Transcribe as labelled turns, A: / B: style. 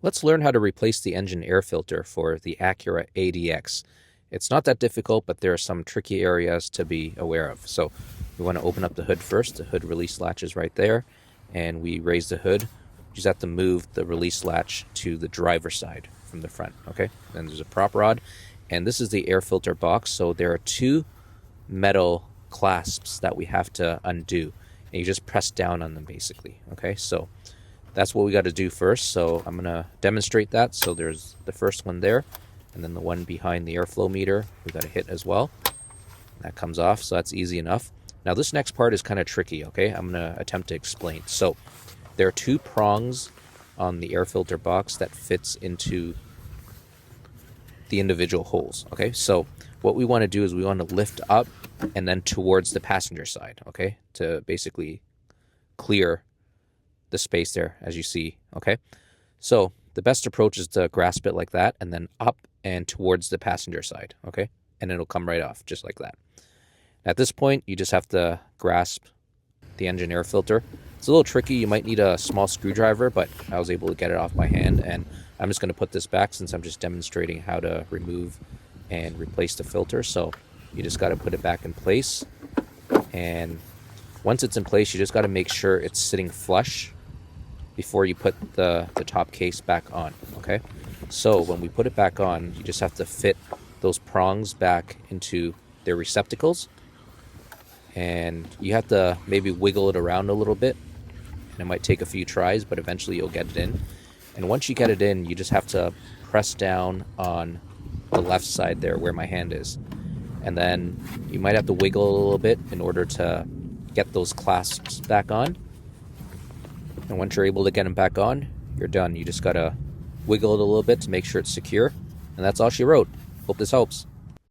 A: Let's learn how to replace the engine air filter for the Acura ADX. It's not that difficult, but there are some tricky areas to be aware of. So we want to open up the hood first. The hood release latch is right there, and we raise the hood. You just have to move the release latch to the driver's side from the front, okay? Then there's a prop rod, and this is the air filter box. So there are two metal clasps that we have to undo, and you just press down on them basically, okay? So that's what we got to do first. So I'm going to demonstrate that. So there's the first one there, and then the one behind the airflow meter we got to hit as well. That comes off, so that's easy enough. Now this next part is kind of tricky, okay? I'm going to attempt to explain. So there are two prongs on the air filter box that fits into the individual holes, okay? So what we want to do is we want to lift up and then towards the passenger side, okay? To basically clear the space there, as you see, okay? So the best approach is to grasp it like that and then up and towards the passenger side, okay? And it'll come right off, just like that. At this point, you just have to grasp the engine air filter. It's a little tricky. You might need a small screwdriver, but I was able to get it off by hand, and I'm just going to put this back since I'm just demonstrating how to remove and replace the filter. So you just got to put it back in place, and once it's in place, you just got to make sure it's sitting flush before you put the top case back on, okay? So when we put it back on, you just have to fit those prongs back into their receptacles, and you have to maybe wiggle it around a little bit, and it might take a few tries, but eventually you'll get it in. And once you get it in, you just have to press down on the left side there where my hand is, and then you might have to wiggle a little bit in order to get those clasps back on. And once you're able to get them back on, you're done. You just gotta wiggle it a little bit to make sure it's secure. And that's all she wrote. Hope this helps.